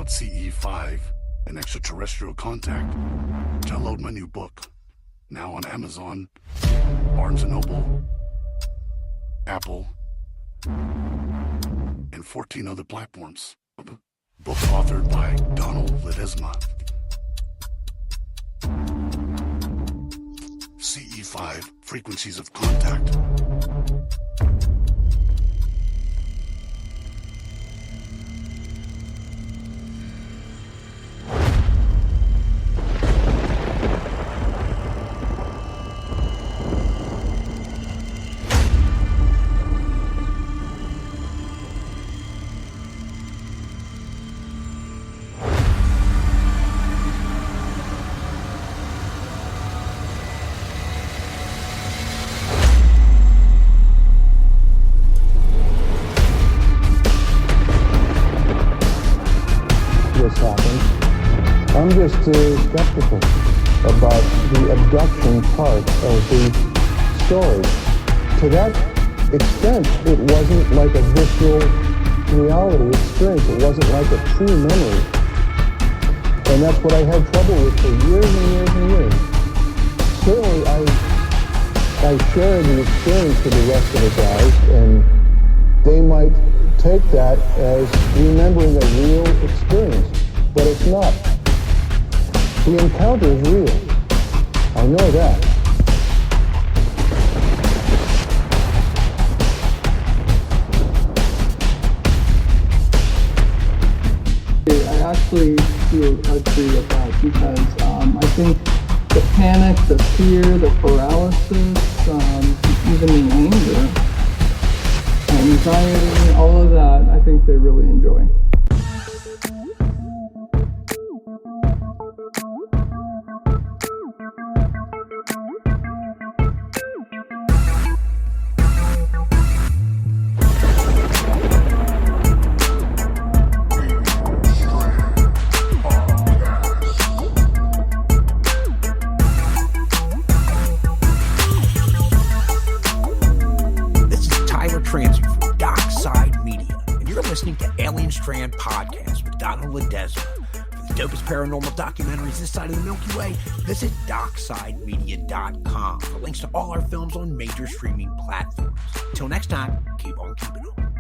about CE5 and extraterrestrial contact, download my new book, now on Amazon, Barnes & Noble, Apple, and 14 other platforms. Book authored by Donald Ledesma. CE5, Frequencies of Contact. I'm just skeptical about the abduction part of the story. To that extent, it wasn't like a visceral reality experience. It wasn't like a true memory. And that's what I had trouble with for years and years and years. Certainly, I share the experience with the rest of the guys, and they might take that as remembering a real experience, but it's not. The encounter is real. I know that. I actually do agree with that because I think the panic, the fear, the paralysis, even the anger, anxiety, all of that, I think they really enjoy. Strand podcast with Donald Ledesma. For the dopest paranormal documentaries this side of the Milky Way, visit DocksideMedia.com for links to all our films on major streaming platforms. Till next time, keep on keeping on.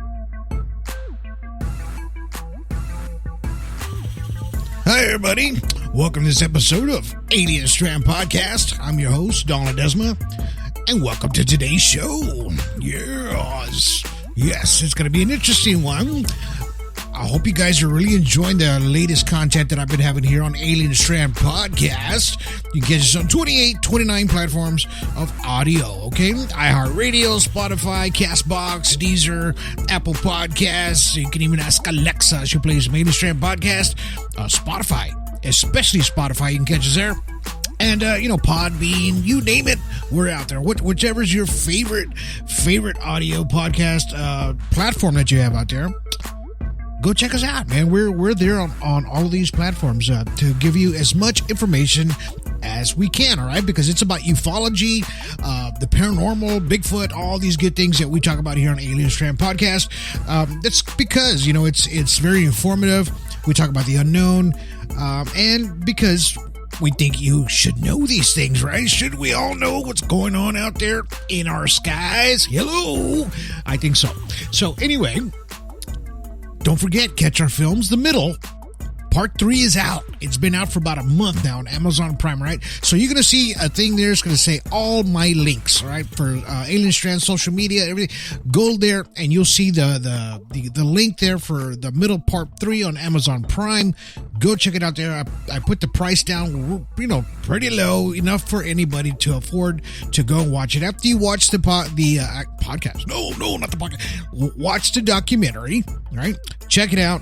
Hi, everybody. Welcome to this episode of Alien Strand Podcast. I'm your host, Donald Ledesma, and welcome to today's show. Yes, it's going to be an interesting one. I hope you guys are really enjoying the latest content that I've been having here on Alien Strand Podcast. You can catch us on 28, 29 platforms of audio, okay? iHeartRadio, Spotify, CastBox, Deezer, Apple Podcasts. You can even ask Alexa. She plays some Alien Strand Podcast. Spotify, especially Spotify. You can catch us there. And, Podbean, you name it, we're out there. Whichever's your favorite audio podcast platform that you have out there. Go check us out, man. We're there on all of these platforms to give you as much information as we can, all right? Because it's about ufology, the paranormal, Bigfoot, all these good things that we talk about here on Alien Strand Podcast. That's because, it's very informative. We talk about the unknown, and because we think you should know these things, right? Should we all know what's going on out there in our skies? Hello? I think so. So anyway, don't forget, catch our films, The Middle. Part 3 is out. It's been out for about a month now on Amazon Prime, right? So you're going to see a thing there. It's going to say all my links, right? For Alien Strand, social media, everything. Go there and you'll see the link there for The Middle Part 3 on Amazon Prime. Go check it out there. I put the price down, pretty low, enough for anybody to afford to go and watch it. After you watch the podcast. No, not the podcast. Watch the documentary, right? Check it out.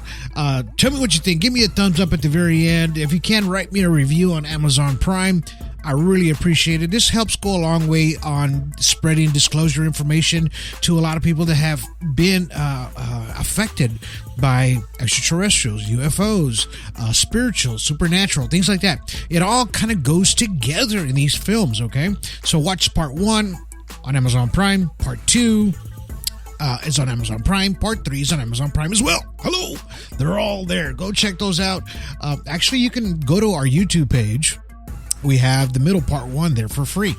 Tell me what you think. Give me a thumbs up at the very end. If you can, write me a review on Amazon Prime. I really appreciate it. This helps go a long way on spreading disclosure information to a lot of people that have been affected by extraterrestrials, UFOs, spiritual, supernatural, things like that. It all kind of goes together in these films, okay? So watch part 1 on Amazon Prime, part 2 is on Amazon Prime, part 3 is on Amazon Prime as well. Hello! They're all there. Go check those out. Actually, you can go to our YouTube page. We have the middle part 1 there for free.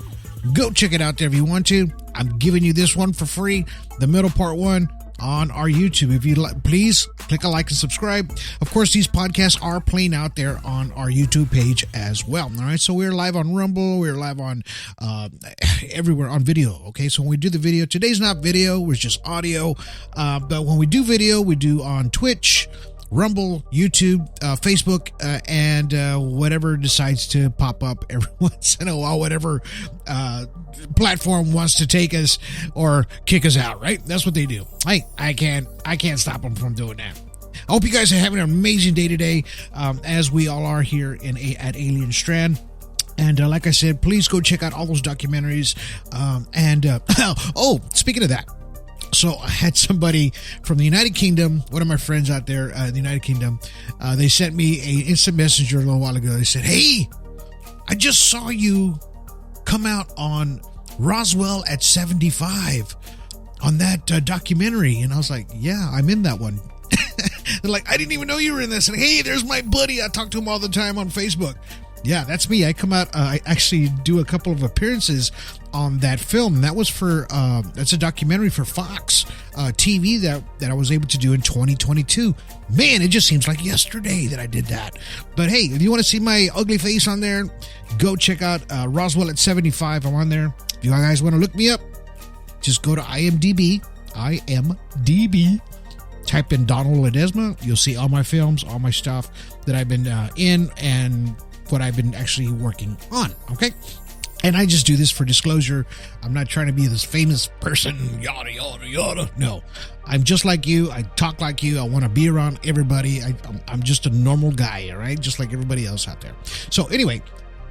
Go check it out there if you want to. I'm giving you this one for free, the middle part 1 on our YouTube. If you please click a like and subscribe. Of course, these podcasts are playing out there on our YouTube page as well. All right, so we're live on Rumble. We're live on everywhere on video. Okay, so when we do the video, today's not video, it's just audio. But when we do video, we do on Twitch, Rumble, YouTube, Facebook, and whatever decides to pop up every once in a while, whatever platform wants to take us or kick us out, right? That's what they do. Hey, I can't stop them from doing that. I hope you guys are having an amazing day today, as we all are here at Alien Strand. And like I said, please go check out all those documentaries. Speaking of that, so I had somebody from the United Kingdom, one of my friends out there in the United Kingdom, they sent me an instant messenger a little while ago. They said, hey, I just saw you come out on Roswell at 75 on that documentary. And I was like, yeah, I'm in that one. They're like, I didn't even know you were in this. And hey, there's my buddy. I talk to him all the time on Facebook. Yeah, that's me. I come out, I actually do a couple of appearances on that film. And that was for, that's a documentary for Fox TV that I was able to do in 2022. Man, it just seems like yesterday that I did that. But hey, if you want to see my ugly face on there, go check out Roswell at 75. I'm on there. If you guys want to look me up, just go to IMDb, type in Donald Ledesma. You'll see all my films, all my stuff that I've been in, and what I've been actually working on. Okay. And I just do this for disclosure. I'm not trying to be this famous person, yada, yada, yada. No, I'm just like you. I talk like you. I want to be around everybody. I'm just a normal guy, all right? Just like everybody else out there. So anyway,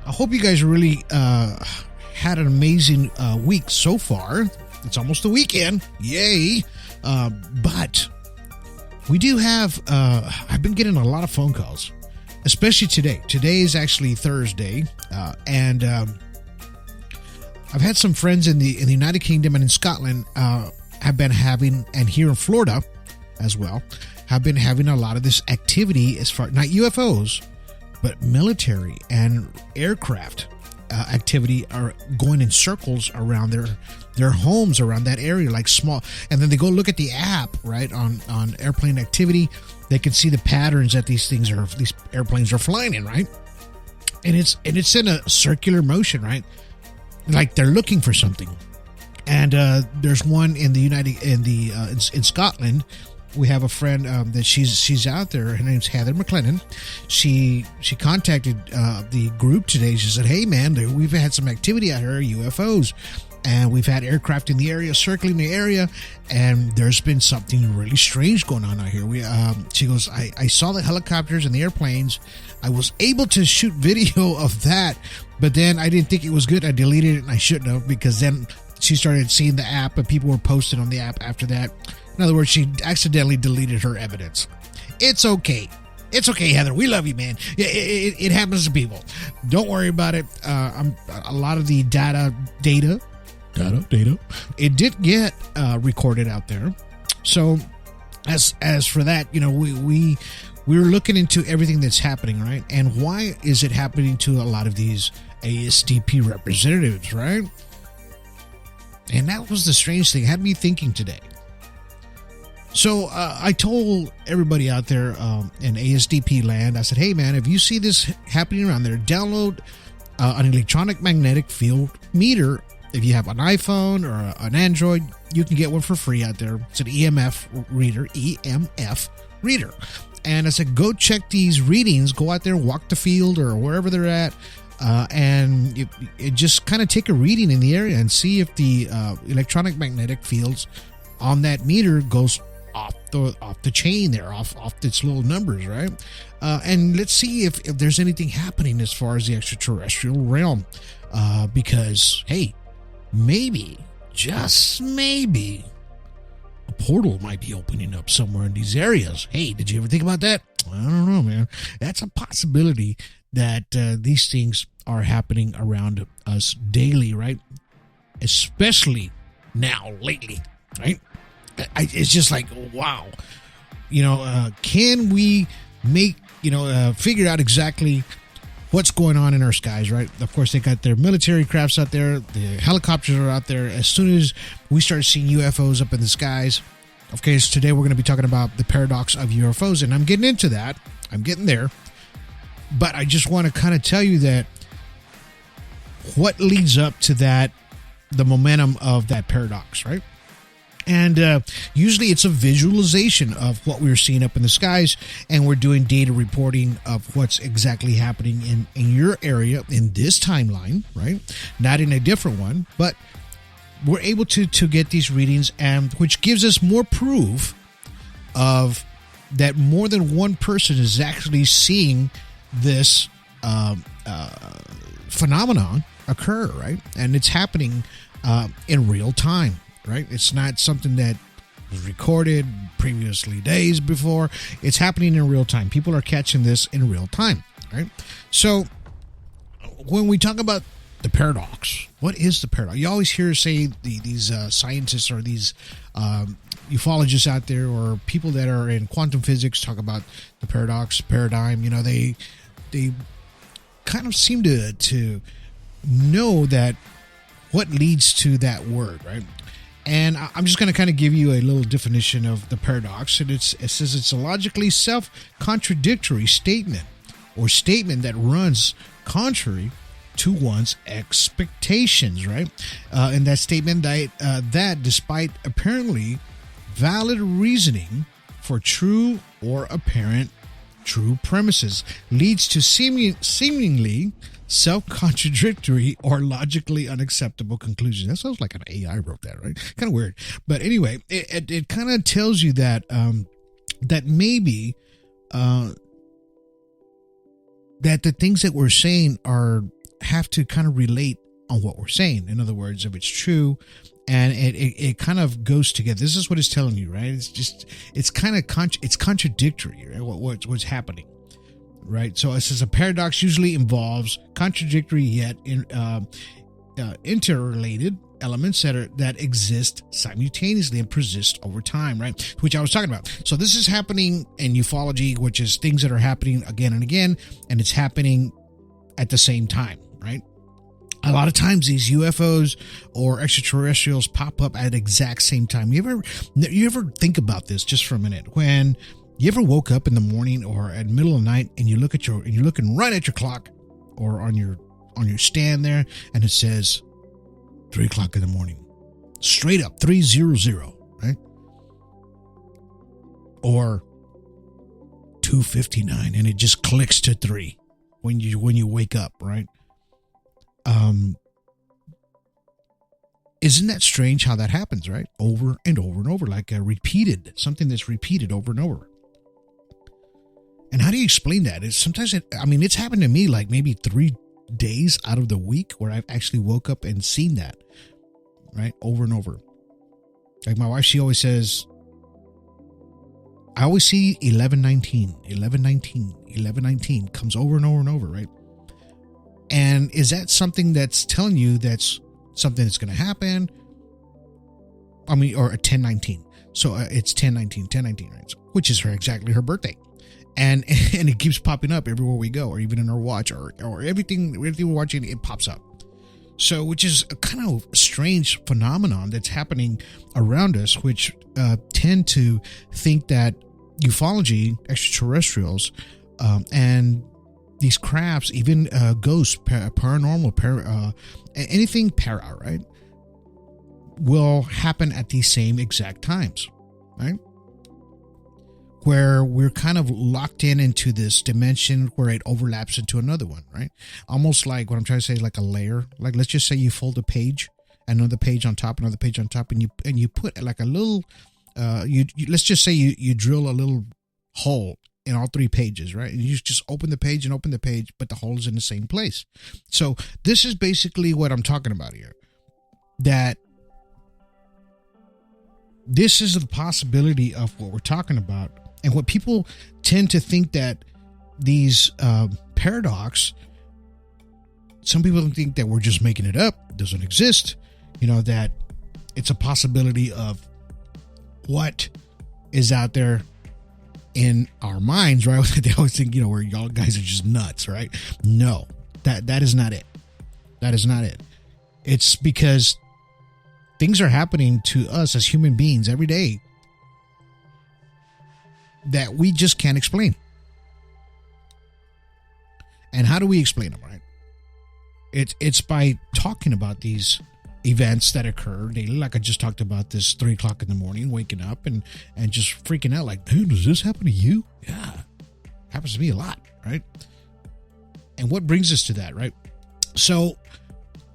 I hope you guys really had an amazing week so far. It's almost the weekend. Yay. But we do have, I've been getting a lot of phone calls, especially today. Today is actually Thursday. And I've had some friends in the United Kingdom and in Scotland have been having, and here in Florida as well, have been having a lot of this activity as far, not UFOs, but military and aircraft activity are going in circles around their homes around that area, like small. And then they go look at the app, right, on airplane activity. They can see the patterns that these airplanes are flying in, right? And it's in a circular motion, right? Like they're looking for something. And there's one in in Scotland. We have a friend that she's out there. Her name's Heather McLennan. She contacted the group today. She said, "Hey man, we've had some activity out here, UFOs, and we've had aircraft in the area, circling the area, and there's been something really strange going on out here." She goes, I saw the helicopters and the airplanes. I was able to shoot video of that, but then I didn't think it was good. I deleted it, and I shouldn't have, because then she started seeing the app, and people were posting on the app after that. In other words, she accidentally deleted her evidence. It's okay. It's okay, Heather. We love you, man. It happens to people. Don't worry about it. A lot of the data, it did get recorded out there. So as for that, we're looking into everything that's happening, right? And why is it happening to a lot of these ASDP representatives, right? And that was the strange thing. It had me thinking today. So I told everybody out there in ASDP land, I said, hey, man, if you see this happening around there, download an electronic magnetic field meter. If you have an iPhone or an Android, you can get one for free out there. It's an EMF reader. And I said, go check these readings. Go out there, walk the field or wherever they're at. And you just kind of take a reading in the area and see if the electronic magnetic fields on that meter goes off the chain there, off its little numbers, right? And let's see if there's anything happening as far as the extraterrestrial realm. Because, hey, maybe, just maybe, a portal might be opening up somewhere in these areas. Hey, did you ever think about that? I don't know, man. That's a possibility that these things are happening around us daily, right? Especially now, lately, right? It's just like, wow. can we make, figure out exactly what's going on in our skies, right? Of course, they got their military crafts out there. The helicopters are out there. As soon as we start seeing UFOs up in the skies, okay, so today we're going to be talking about the paradox of UFOs, and I'm getting into that. I'm getting there. But I just want to kind of tell you that what leads up to that, the momentum of that paradox, right? And usually it's a visualization of what we're seeing up in the skies, and we're doing data reporting of what's exactly happening in your area in this timeline, right? Not in a different one, but we're able to get these readings, and which gives us more proof of that more than one person is actually seeing this phenomenon occur, right? And it's happening in real time. Right? It's not something that was recorded previously days before. It's happening in real time. People are catching this in real time, right? So when we talk about the paradox, what is the paradox? You always hear these scientists or these ufologists out there, or people that are in quantum physics, talk about the paradox paradigm. They kind of seem to know that what leads to that word, right? And I'm just going to kind of give you a little definition of the paradox. And it says it's a logically self-contradictory statement, or statement that runs contrary to one's expectations, right? And that statement that despite apparently valid reasoning for true or apparent true premises, leads to seemingly self-contradictory or logically unacceptable conclusions. That sounds like an AI wrote that, right? Kind of weird. But anyway, it kind of tells you that that maybe that the things that we're saying have to kind of relate on what we're saying. In other words, if it's true, and it kind of goes together. This is what it's telling you, right? It's kind of it's contradictory, right? What's happening. Right, so it says a paradox usually involves contradictory yet interrelated elements that exist simultaneously and persist over time, right? Which I was talking about. So this is happening in ufology, which is things that are happening again and again, and it's happening at the same time, right? A lot of times these UFOs or extraterrestrials pop up at the exact same time. You ever think about this just for a minute? When you ever woke up in the morning or at the middle of the night and you're looking right at your clock or on your stand there, and it says 3 o'clock in the morning, straight up 3:00, right? Or 2:59, and it just clicks to 3 when you wake up, right? Isn't that strange how that happens, right? Over and over and over, like something that's repeated over and over. And how do you explain that? It's happened to me like maybe 3 days out of the week where I've actually woke up and seen that, right? Over and over. Like my wife, she always says, I always see 11:19 comes over and over and over, right? And is that something that's telling you that's something that's going to happen? Or a 10:19. So it's 10:19, right? So, which is exactly her birthday. And it keeps popping up everywhere we go, or even in our watch, or everything we're watching, it pops up. So, which is a kind of strange phenomenon that's happening around us, which tend to think that ufology, extraterrestrials, and these crafts, even ghosts, paranormal, anything para, right, will happen at these same exact times, right? Where we're kind of locked into this dimension where it overlaps into another one, right? Almost like what I'm trying to say is like a layer. Like, let's just say you fold a page, another page on top, another page on top, and you put like a little, let's just say you drill a little hole in all 3 pages, right? And you just open the page, but the hole is in the same place. So this is basically what I'm talking about here. That this is the possibility of what we're talking about. And what people tend to think that these paradox, some people think that we're just making it up, it doesn't exist, that it's a possibility of what is out there in our minds, right? They always think, where y'all guys are just nuts, right? No, that is not it. That is not it. It's because things are happening to us as human beings every day that we just can't explain. And how do we explain them, right? It's by talking about these events that occur daily. Like I just talked about this 3 o'clock in the morning, waking up and just freaking out like, dude, does this happen to you? Yeah. Happens to me a lot, right? And what brings us to that, right? So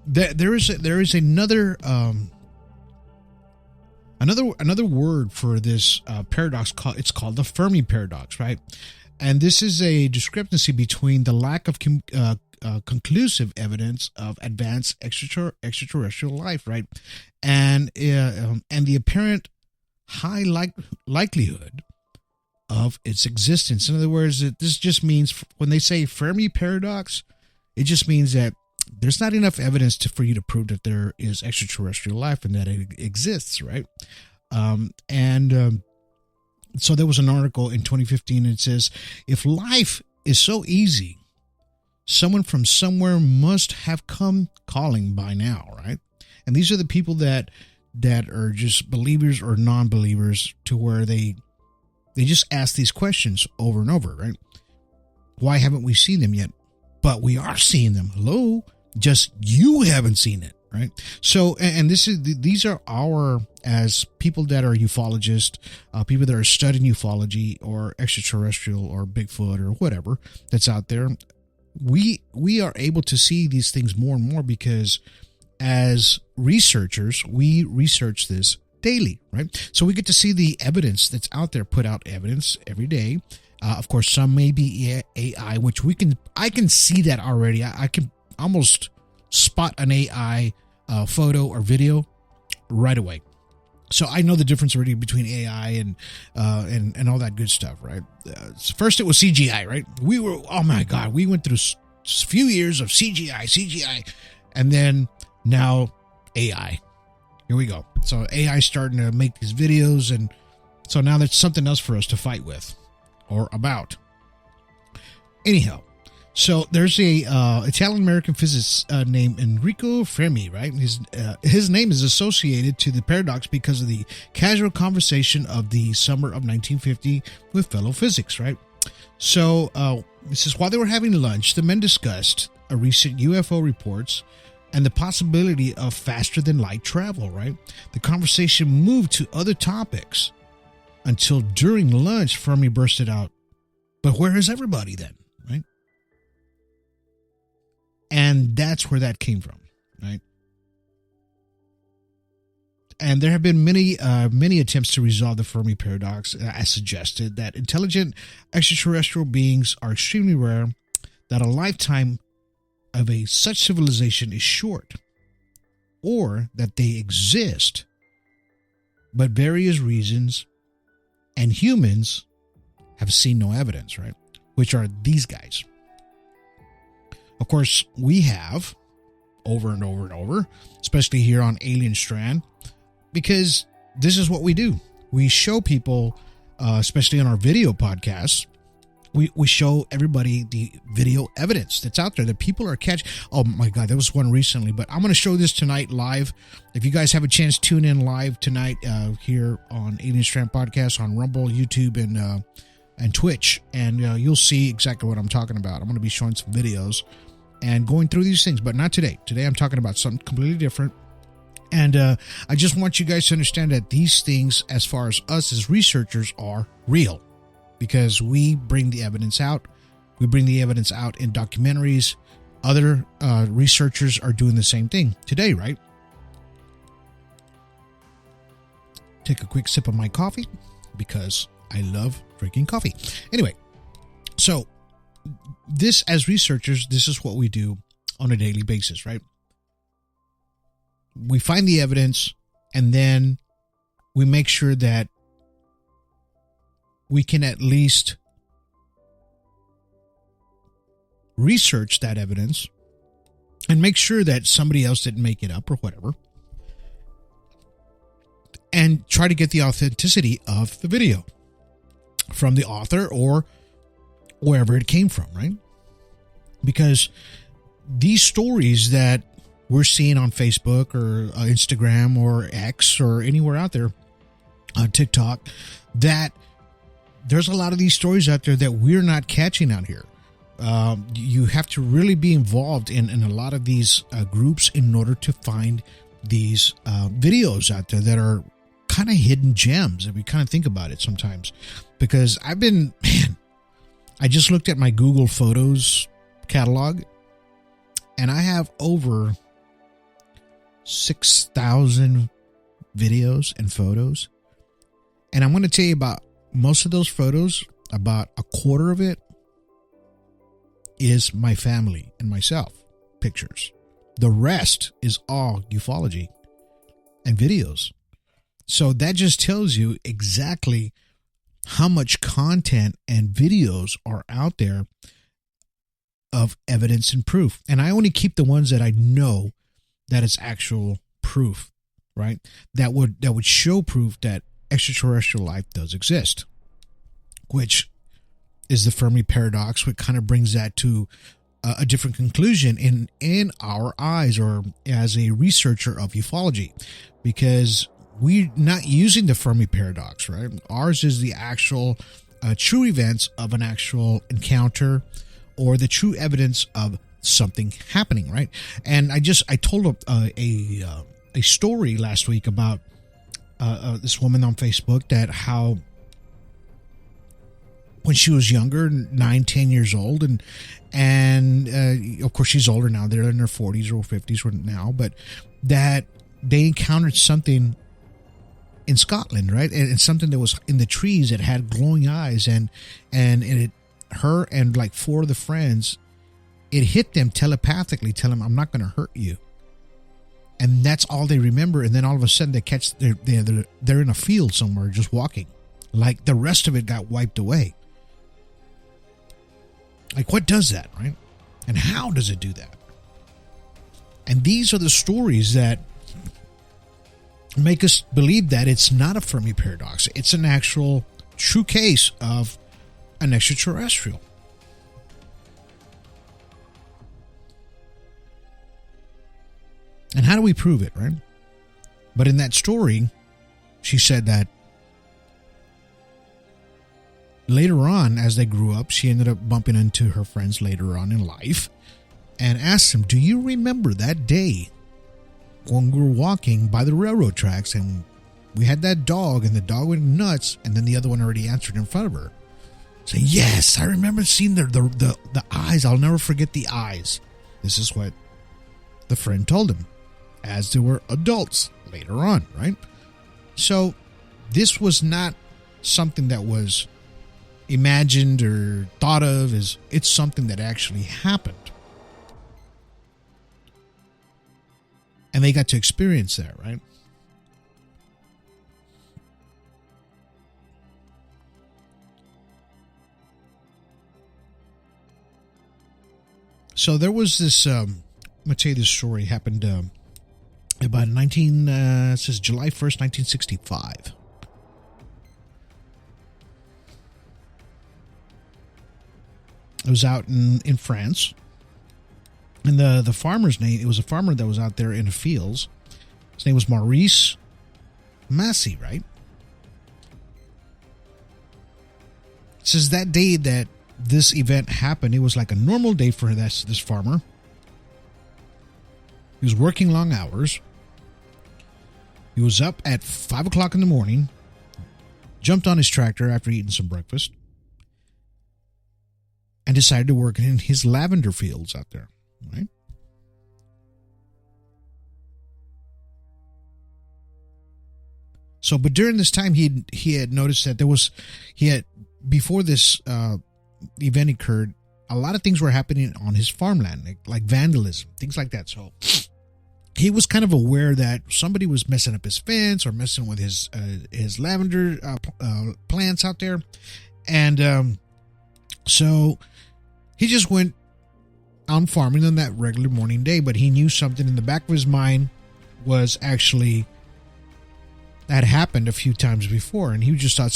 there is another word for this paradox. It's called the Fermi paradox, right? And this is a discrepancy between the lack of conclusive evidence of advanced extraterrestrial life, right, and the apparent high likelihood of its existence. In other words, this just means when they say Fermi paradox, it just means that there's not enough evidence for you to prove that there is extraterrestrial life and that it exists, right? So there was an article in 2015 that says, if life is so easy, someone from somewhere must have come calling by now, right? And these are the people that are just believers or non-believers, to where they just ask these questions over and over, right? Why haven't we seen them yet? But we are seeing them. Hello? Just you haven't seen it, right? So, and these are our, as people that are ufologists, people that are studying ufology or extraterrestrial or Bigfoot or whatever that's out there, we are able to see these things more and more because as researchers, we research this daily, right? So we get to see the evidence that's out there, put out evidence every day. Of course, some may be AI, which I can see that already. I can almost spot an AI photo or video right away. So I know the difference already between AI and all that good stuff, right? First it was CGI, right? Oh my God, we went through a few years of CGI, and then now AI. Here we go. So AI starting to make these videos, and so now there's something else for us to fight with or about. Anyhow, so there's a Italian-American physicist named Enrico Fermi, right? His name is associated to the paradox because of the casual conversation of the summer of 1950 with fellow physics, right? So this is while they were having lunch, the men discussed a recent UFO reports and the possibility of faster than light travel, right? The conversation moved to other topics until during lunch, Fermi bursted out, "But where is everybody then?" Right? And that's where that came from, right? And there have been many attempts to resolve the Fermi paradox, as suggested that intelligent extraterrestrial beings are extremely rare, that a lifetime of such civilization is short, or that they exist, but various reasons and humans have seen no evidence, right? Which are these guys. Of course, we have over and over and over, especially here on Alien Strand, because this is what we do. We show people, especially on our video podcasts, we show everybody the video evidence that's out there that people are catching. Oh my God, there was one recently, but I'm going to show this tonight live. If you guys have a chance, tune in live tonight here on Alien Strand Podcast on Rumble, YouTube, and Twitch, and you'll see exactly what I'm talking about. I'm going to be showing some videos and going through these things, but not today. Today I'm talking about something completely different. And I just want you guys to understand that these things, as far as us as researchers, are real. Because we bring the evidence out. We bring the evidence out in documentaries. Other researchers are doing the same thing today, right? Take a quick sip of my coffee because I love drinking coffee. Anyway, so this, as researchers, this is what we do on a daily basis, right? We find the evidence, and then we make sure that we can at least research that evidence and make sure that somebody else didn't make it up or whatever, and try to get the authenticity of the video. from the author or wherever it came from, right? Because these stories that we're seeing on Facebook or Instagram or X or anywhere out there, on TikTok, that there's a lot of these stories out there that we're not catching out here. You have to really be involved in a lot of these groups in order to find these videos out there that are kind of hidden gems, if you kind of think about it sometimes. Because I just looked at my Google Photos catalog, and I have over 6,000 videos and photos. And I'm going to tell you about most of those photos, about a quarter of it is my family and myself pictures. The rest is all ufology and videos. So that just tells you exactly how much content and videos are out there of evidence and proof. And I only keep the ones that I know that is actual proof, right? That would show proof that extraterrestrial life does exist, which is the Fermi paradox, which kind of brings that to a different conclusion in our eyes, or as a researcher of ufology, because we're not using the Fermi paradox, right? Ours is the actual true events of an actual encounter, or the true evidence of something happening, right? And I told a story last week about this woman on Facebook, that how when she was younger, 9-10 years old, and of course she's older now, they're in their 40s or 50s now, but that they encountered something in Scotland, right? And something that was in the trees that had glowing eyes, and her and like 4 of the friends, it hit them telepathically, tell them, I'm not going to hurt you. And that's all they remember. And then all of a sudden they're in a field somewhere just walking, like the rest of it got wiped away. Like, what does that, right? And how does it do that? And these are the stories that make us believe that it's not a Fermi paradox. It's an actual true case of an extraterrestrial. And how do we prove it, right? But in that story, she said that later on, as they grew up, she ended up bumping into her friends later on in life and asked them, do you remember that day when we were walking by the railroad tracks and we had that dog and the dog went nuts, and then the other one already answered in front of her, saying, yes, I remember seeing the eyes. I'll never forget the eyes. This is what the friend told him as they were adults later on, right? So this was not something that was imagined or thought of. It's something that actually happened. And they got to experience that, right? So there was this, I'm going to tell you this story, happened about it says July 1st, 1965. It was out in France. And the farmer's name, it was a farmer that was out there in the fields. His name was Maurice Massey, right? It says that day that this event happened, it was like a normal day for this farmer. He was working long hours. He was up at 5 o'clock in the morning, jumped on his tractor after eating some breakfast, and decided to work in his lavender fields out there, right? So, but during this time, he had noticed that before this event occurred, a lot of things were happening on his farmland, like vandalism, things like that. So he was kind of aware that somebody was messing up his fence or messing with his lavender plants out there. And so he just went on farming on that regular morning day, but he knew something in the back of his mind was actually that happened a few times before, and he just thought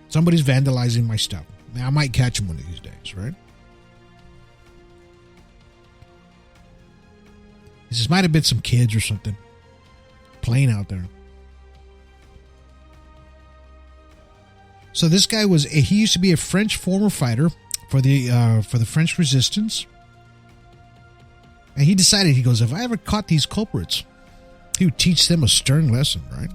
Somebody's vandalizing my stuff. Now, I might catch him one of these days, right? He says, might have been some kids or something playing out there. So this guy he used to be a French former fighter for the French resistance. And he decided, he goes, if I ever caught these culprits, he would teach them a stern lesson, right?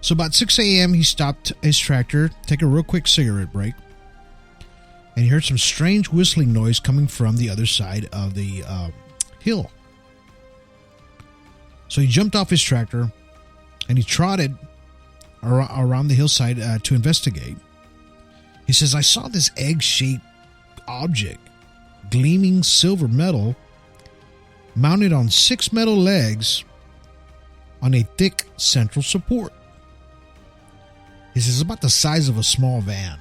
So about 6 a.m., he stopped his tractor, take a real quick cigarette break, and he heard some strange whistling noise coming from the other side of the hill. So he jumped off his tractor, and he trotted around the hillside to investigate. He says, I saw this egg-shaped object, gleaming silver metal, mounted on 6 metal legs on a thick central support. He says, about the size of a small van.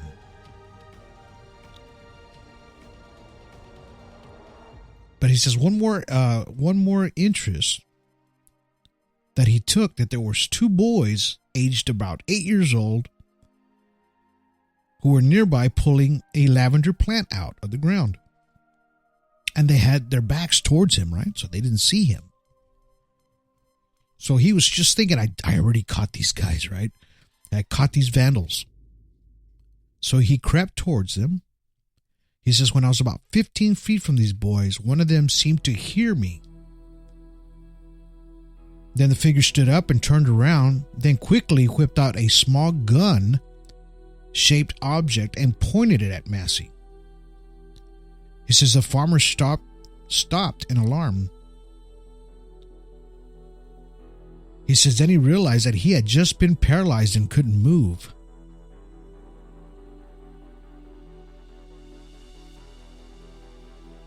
But he says one more interest that he took, that there was 2 boys aged about 8 years old who were nearby pulling a lavender plant out of the ground. And they had their backs towards him, right? So they didn't see him. So he was just thinking, I already caught these guys, right? I caught these vandals. So he crept towards them. He says, when I was about 15 feet from these boys, one of them seemed to hear me. Then the figure stood up and turned around, then quickly whipped out a small gun-shaped object and pointed it at Massey. He says the farmer stopped in alarm. He says then he realized that he had just been paralyzed and couldn't move.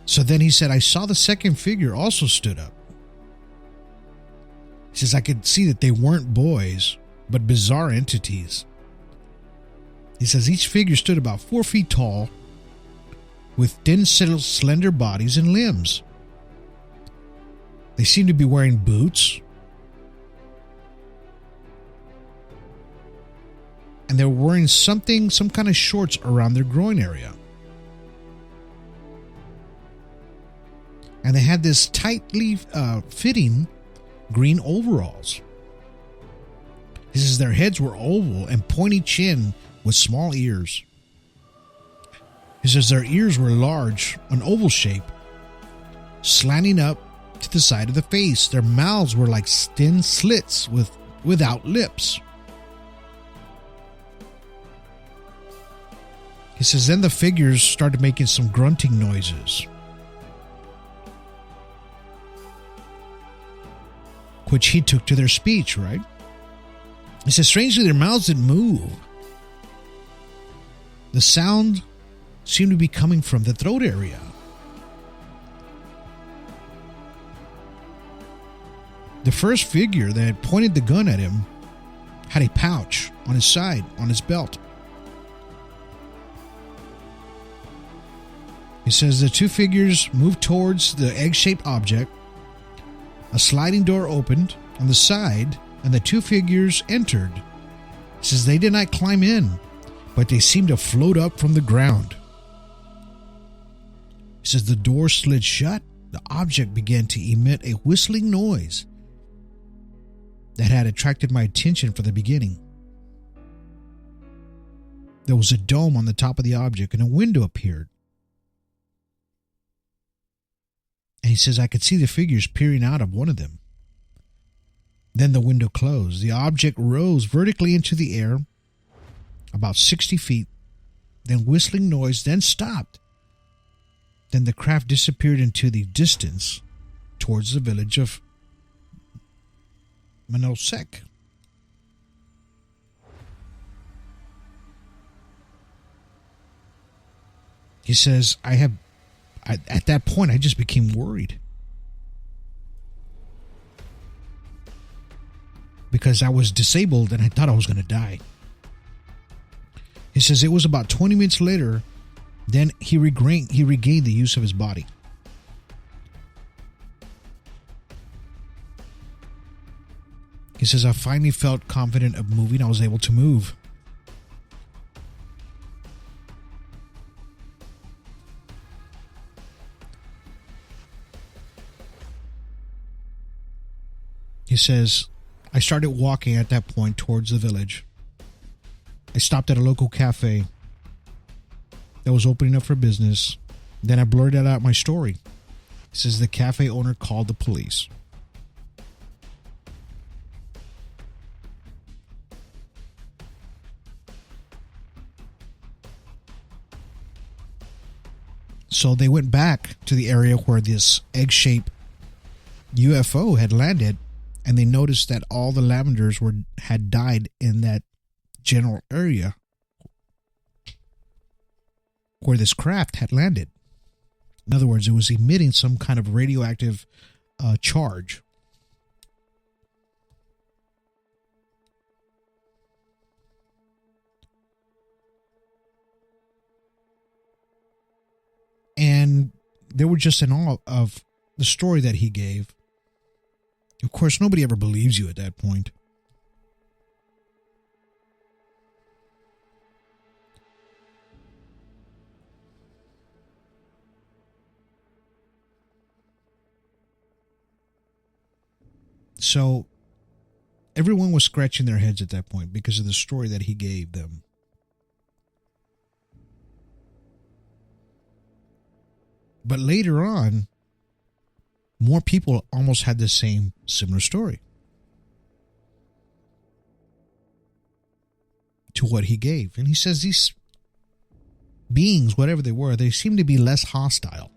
So then he said, I saw the second figure also stood up. He says, I could see that they weren't boys, but bizarre entities. He says each figure stood about 4 feet tall, with thin, slender bodies and limbs. They seemed to be wearing boots, and they were wearing some kind of shorts around their groin area. And they had this tightly fitting green overalls. He says their heads were oval and pointy chin with small ears. He says their ears were large, an oval shape, slanting up to the side of the face. Their mouths were like thin slits without lips. He says then the figures started making some grunting noises, which he took to their speech, right? He says strangely their mouths didn't move. The sound seemed to be coming from the throat area. The first figure that had pointed the gun at him had a pouch on his side, on his belt. He says the 2 figures moved towards the egg-shaped object. A sliding door opened on the side, and the 2 figures entered. He says they did not climb in, but they seemed to float up from the ground. He says the door slid shut. The object began to emit a whistling noise that had attracted my attention from the beginning. There was a dome on the top of the object, and a window appeared. And he says I could see the figures peering out of one of them. Then the window closed. The object rose vertically into the air, about 60 feet. Then whistling noise, then stopped. Then the craft disappeared into the distance towards the village of Manosek. He says, at that point, I just became worried. Because I was disabled and I thought I was going to die. He says it was about 20 minutes later, then he regained the use of his body. He says, I finally felt confident of moving. I was able to move. He says, I started walking at that point towards the village. I stopped at a local cafe that was opening up for business. Then I blurted out my story. He says the cafe owner called the police. So they went back to the area where this egg-shaped UFO had landed, and they noticed that all the lavenders had died in that general area where this craft had landed. In other words, it was emitting some kind of radioactive charge. And they were just in awe of the story that he gave. Of course, nobody ever believes you at that point. So everyone was scratching their heads at that point because of the story that he gave them. But later on, more people almost had the same similar story to what he gave. And he says these beings, whatever they were, they seem to be less hostile.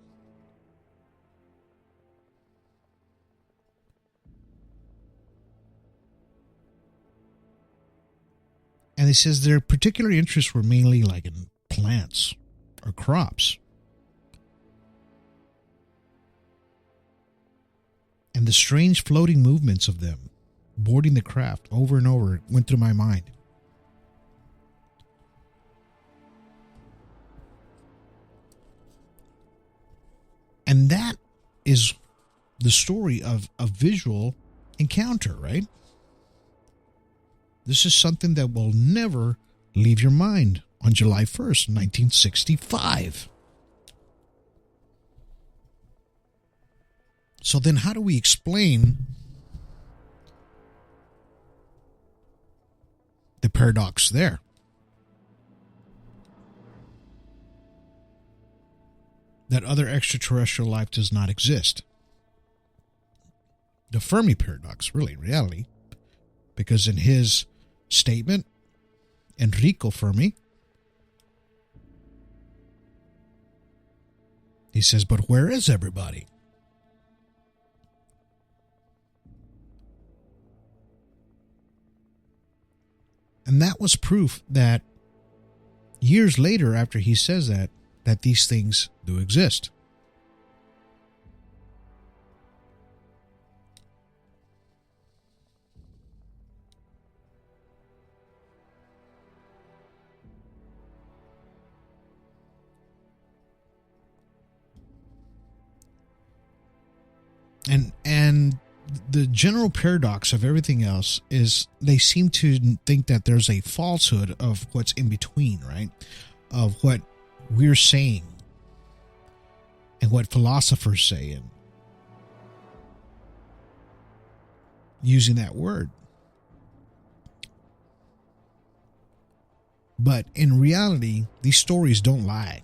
And he says their particular interests were mainly like in plants or crops. And the strange floating movements of them boarding the craft over and over went through my mind. And that is the story of a visual encounter, right? This is something that will never leave your mind on July 1st, 1965. So then how do we explain the paradox there? That other extraterrestrial life does not exist. The Fermi paradox, really, in reality. Because in his statement, Enrico Fermi, he says, but where is everybody? And that was proof that years later, after he says that these things do exist. And the general paradox of everything else is they seem to think that there's a falsehood of what's in between, right? Of what we're saying and what philosophers say and using that word. But in reality, these stories don't lie.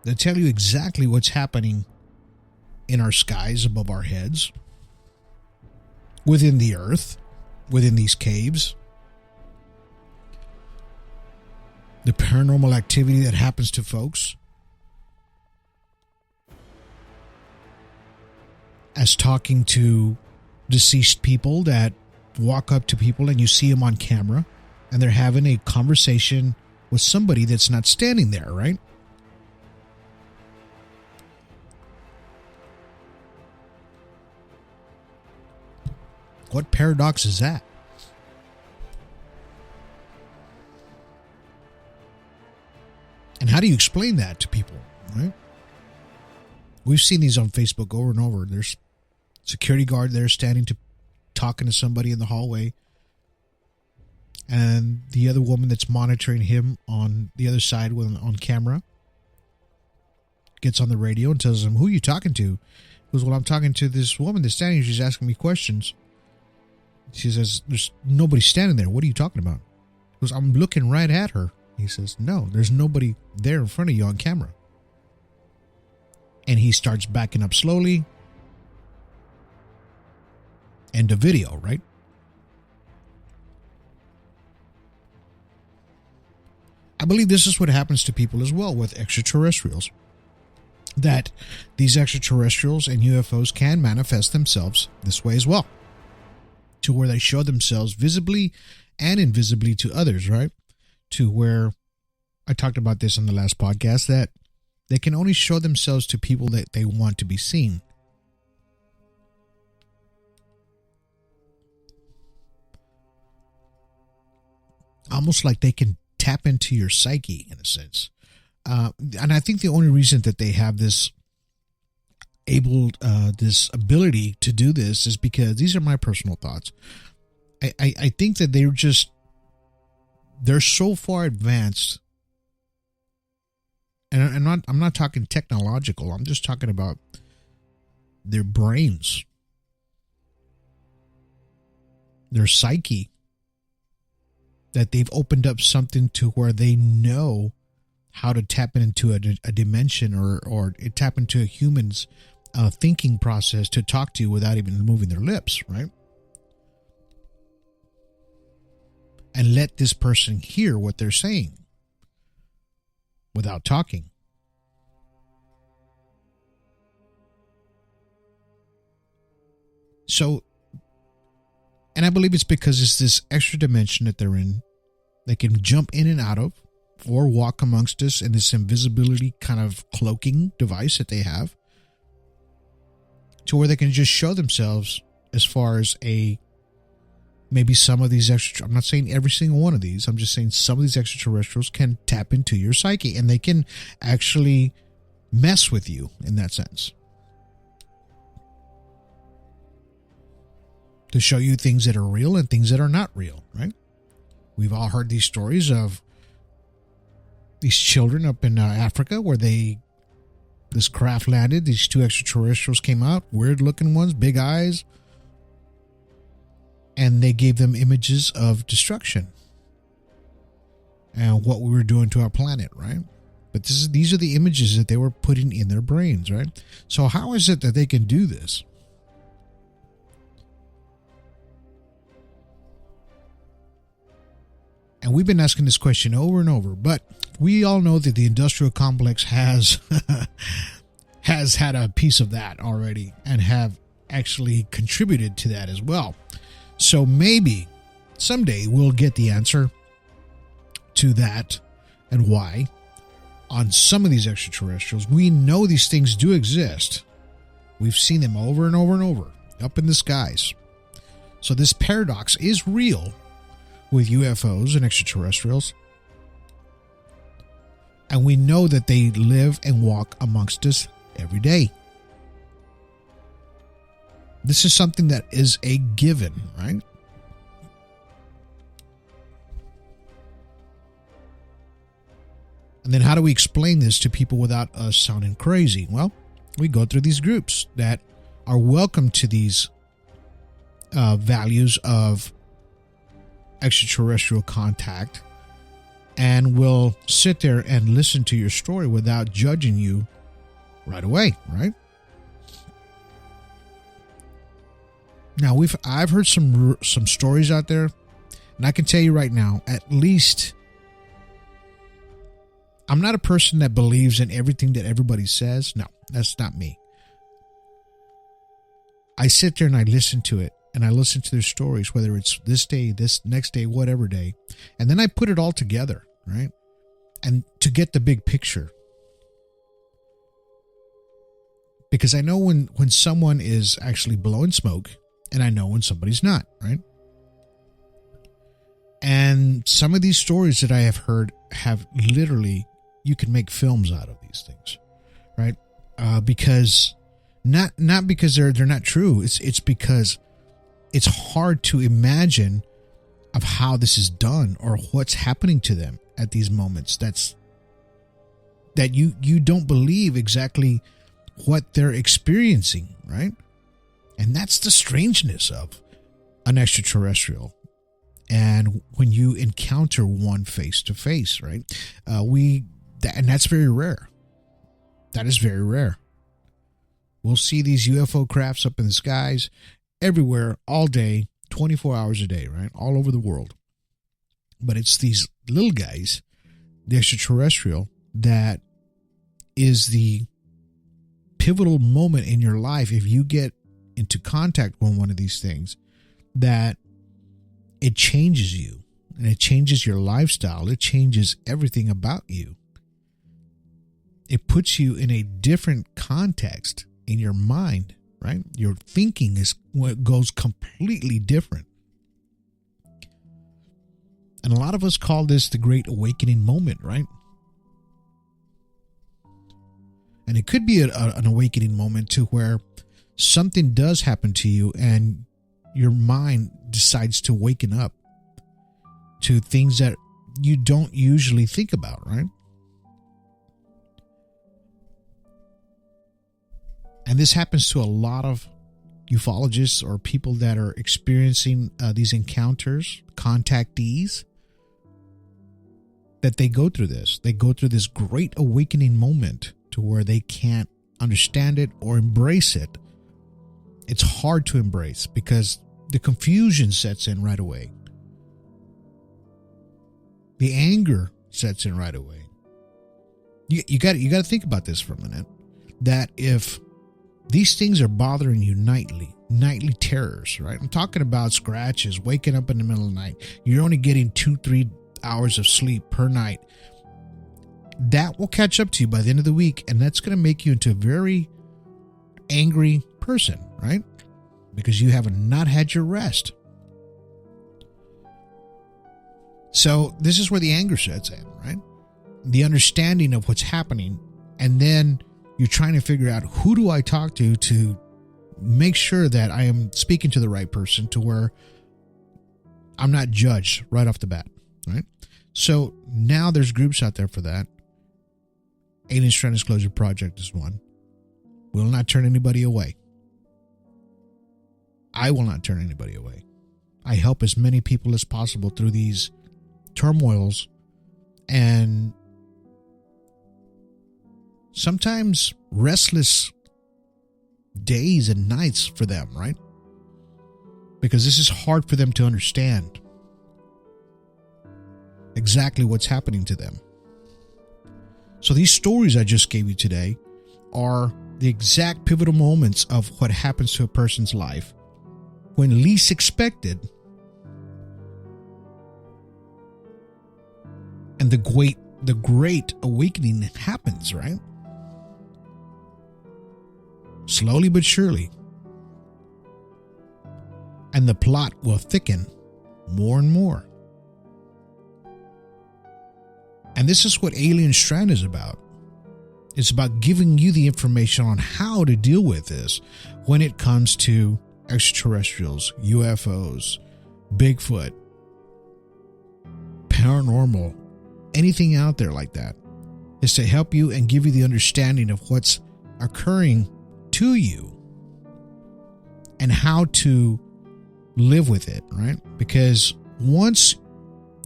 They tell you exactly what's happening in our skies above our heads, within the earth, within these caves, the paranormal activity that happens to folks, as talking to deceased people that walk up to people and you see them on camera and they're having a conversation with somebody that's not standing there, right? What paradox is that? And how do you explain that to people, right? We've seen these on Facebook over and over. There's a security guard there talking to somebody in the hallway. And the other woman that's monitoring him on the other side on camera. gets on the radio and tells him, "Who are you talking to?" He goes, "Well, I'm talking to this woman that's standing here. She's asking me questions." She says, "There's nobody standing there. What are you talking about?" He goes, "I'm looking right at her." He says, "No, there's nobody there in front of you on camera." And he starts backing up slowly. End of video, right? I believe this is what happens to people as well with extraterrestrials. That these extraterrestrials and UFOs can manifest themselves this way as well. To where they show themselves visibly and invisibly to others, right? To where I talked about this on the last podcast, that they can only show themselves to people that they want to be seen. Almost like they can tap into your psyche in a sense. And I think the only reason that they have this ability to do this is because these are my personal thoughts. I think that they're so far advanced, and I'm not talking technological. I'm just talking about their brains, their psyche, that they've opened up something to where they know how to tap into a dimension or tap into a human's thinking process to talk to you without even moving their lips, right? And let this person hear what they're saying without talking. So, and I believe it's because it's this extra dimension that they're in. They can jump in and out of or walk amongst us in this invisibility kind of cloaking device that they have, to where they can just show themselves as far as maybe some of these I'm not saying every single one of these, I'm just saying some of these extraterrestrials can tap into your psyche and they can actually mess with you in that sense. To show you things that are real and things that are not real, right? We've all heard these stories of these children up in Africa where this craft landed, these two extraterrestrials came out, weird looking ones, big eyes, and they gave them images of destruction and what we were doing to our planet, right? But these are the images that they were putting in their brains, right? So how is it that they can do this? And we've been asking this question over and over, but we all know that the industrial complex has had a piece of that already and have actually contributed to that as well. So maybe someday we'll get the answer to that and why on some of these extraterrestrials. We know these things do exist. We've seen them over and over and over up in the skies. So this paradox is real with UFOs and extraterrestrials. And we know that they live and walk amongst us every day. This is something that is a given, right? And then how do we explain this to people without us sounding crazy? Well, we go through these groups that are welcome to these values of extraterrestrial contact, and will sit there and listen to your story without judging you right away, right? Now I've heard some stories out there, and I can tell you right now, at least I'm not a person that believes in everything that everybody says. No, that's not me. I sit there and I listen to it. And I listen to their stories, whether it's this day, this next day, whatever day. And then I put it all together, right? And to get the big picture. Because I know when someone is actually blowing smoke, and I know when somebody's not, right? And some of these stories that I have heard have literally, you can make films out of these things, right? Because not because they're not true. It's because it's hard to imagine of how this is done or what's happening to them at these moments. that you don't believe exactly what they're experiencing, right? And that's the strangeness of an extraterrestrial. And when you encounter one face to face, right? And that's very rare. That is very rare. We'll see these UFO crafts up in the skies everywhere, all day, 24 hours a day, right? All over the world. But it's these little guys, the extraterrestrial, that is the pivotal moment in your life. If you get into contact with one of these things, that it changes you, and it changes your lifestyle. It changes everything about you. It puts you in a different context in your mind, right? Your thinking goes completely different. And a lot of us call this the Great Awakening moment, right? And it could be an awakening moment to where something does happen to you and your mind decides to waken up to things that you don't usually think about, right? And this happens to a lot of ufologists or people that are experiencing these encounters, contactees, that they go through this. They go through this great awakening moment to where they can't understand it or embrace it. It's hard to embrace because the confusion sets in right away. The anger sets in right away. You got to think about this for a minute. That if these things are bothering you nightly terrors, right? I'm talking about scratches, waking up in the middle of the night. You're only getting 2-3 hours of sleep per night. That will catch up to you by the end of the week, and that's going to make you into a very angry person, right? Because you have not had your rest. So this is where the anger sets in, right? The understanding of what's happening, and then you're trying to figure out, who do I talk to make sure that I am speaking to the right person, to where I'm not judged right off the bat, right? So now there's groups out there for that. Alien Strand Disclosure Project is one. Will not turn anybody away. I will not turn anybody away. I help as many people as possible through these turmoils and sometimes restless days and nights for them, right? Because this is hard for them to understand exactly what's happening to them. So these stories I just gave you today are the exact pivotal moments of what happens to a person's life when least expected. And the great awakening happens, right? Slowly but surely. And the plot will thicken more and more. And this is what Alien Strand is about. It's about giving you the information on how to deal with this when it comes to extraterrestrials, UFOs, Bigfoot, paranormal, anything out there like that. Is to help you and give you the understanding of what's occurring to you and how to live with it, right? Because once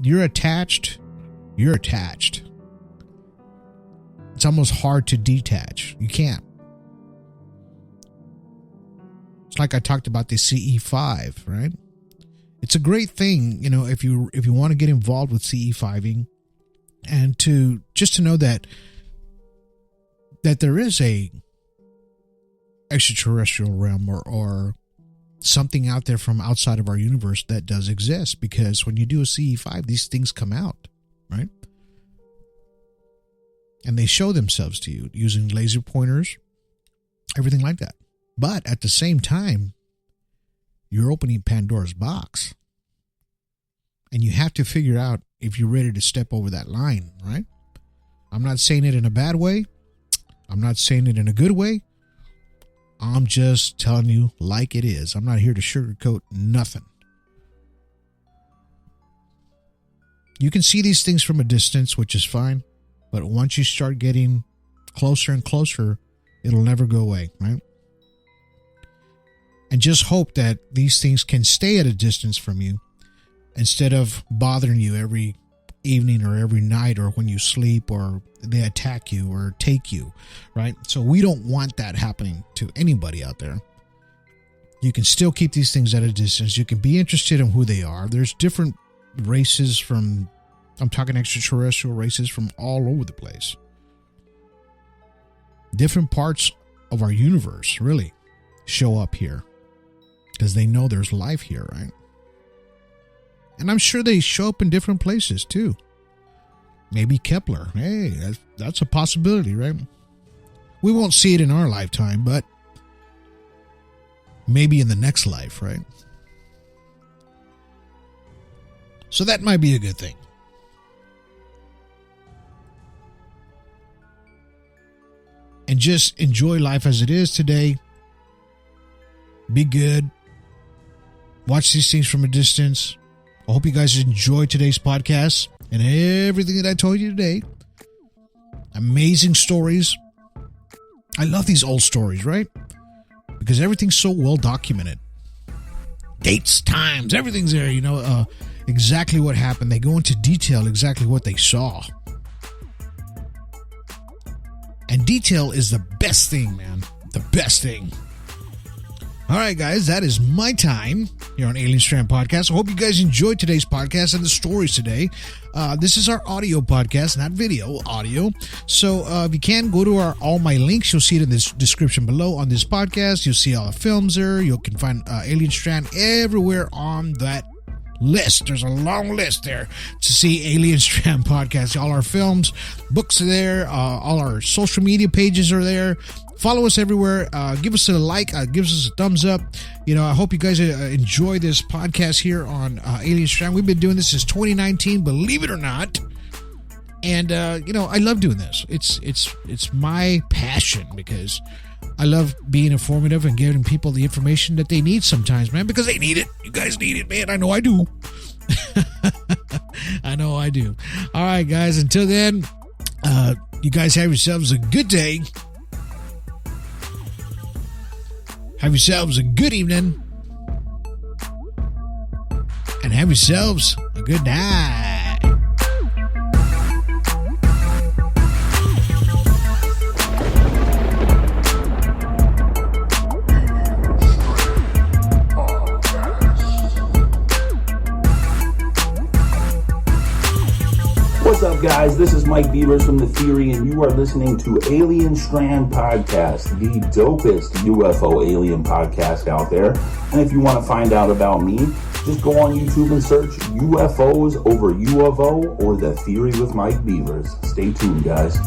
you're attached, you're attached. It's almost hard to detach. You can't. It's like I talked about the CE5, right? It's a great thing, if you want to get involved with CE5ing, and to know that there is a extraterrestrial realm or something out there from outside of our universe that does exist. Because when you do a CE5, these things come out, right? And they show themselves to you using laser pointers, everything like that. But at the same time, you're opening Pandora's box. And you have to figure out if you're ready to step over that line, right? I'm not saying it in a bad way. I'm not saying it in a good way. I'm just telling you like it is. I'm not here to sugarcoat nothing. You can see these things from a distance, which is fine. But once you start getting closer and closer, it'll never go away, right? And just hope that these things can stay at a distance from you instead of bothering you every evening or every night or when you sleep, or they attack you or take you, right? So we don't want that happening to anybody out there. You can still keep these things at a distance. You can be interested in who they are. There's different races from, I'm talking extraterrestrial races from all over the place. Different parts of our universe really show up here because they know there's life here, right? And I'm sure they show up in different places too. Maybe Kepler. Hey, that's a possibility, right? We won't see it in our lifetime, but maybe in the next life, right? So that might be a good thing. And just enjoy life as it is today. Be good. Watch these things from a distance. I hope you guys enjoyed today's podcast and everything that I told you today. Amazing stories. I love these old stories, right? Because everything's so well documented. Dates, times, everything's there, exactly what happened. They go into detail exactly what they saw. And detail is the best thing, man. The best thing. All right, guys, that is my time here on Alien Strand Podcast. I hope you guys enjoyed today's podcast and the stories today. This is our audio podcast, not video, audio. So if you can, go to all my links. You'll see it in the description below on this podcast. You'll see all the films there. You can find Alien Strand everywhere on that list. There's a long list there to see Alien Strand Podcast. All our films, books are there. All our social media pages are there. Follow us everywhere. Give us a like. Give us a thumbs up. I hope you guys enjoy this podcast here on Alien Strand. We've been doing this since 2019, believe it or not. And I love doing this. It's my passion because I love being informative and giving people the information that they need sometimes, man, because they need it. You guys need it, man. I know I do. I know I do. All right, guys. Until then, you guys have yourselves a good day. Have yourselves a good evening. And have yourselves a good night. What's up, guys? This is Mike Beavers from The Theory, and you are listening to Alien Strand Podcast, the dopest UFO alien podcast out there. And if you want to find out about me, just go on YouTube and search UFOs over U of O or The Theory with Mike Beavers. Stay tuned, guys.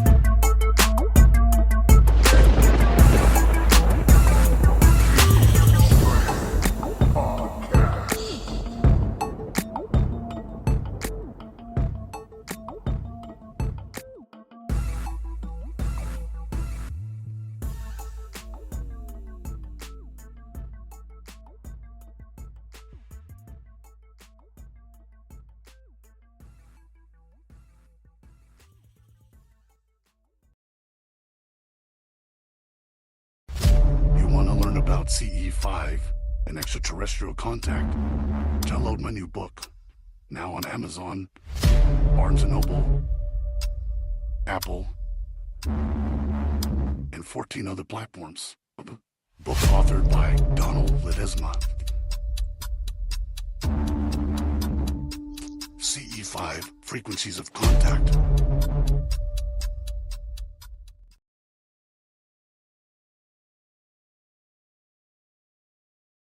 About CE5 and extraterrestrial contact, download my new book, now on Amazon, Barnes & Noble, Apple, and 14 other platforms. Book authored by Donald Ledesma. CE5, Frequencies of Contact.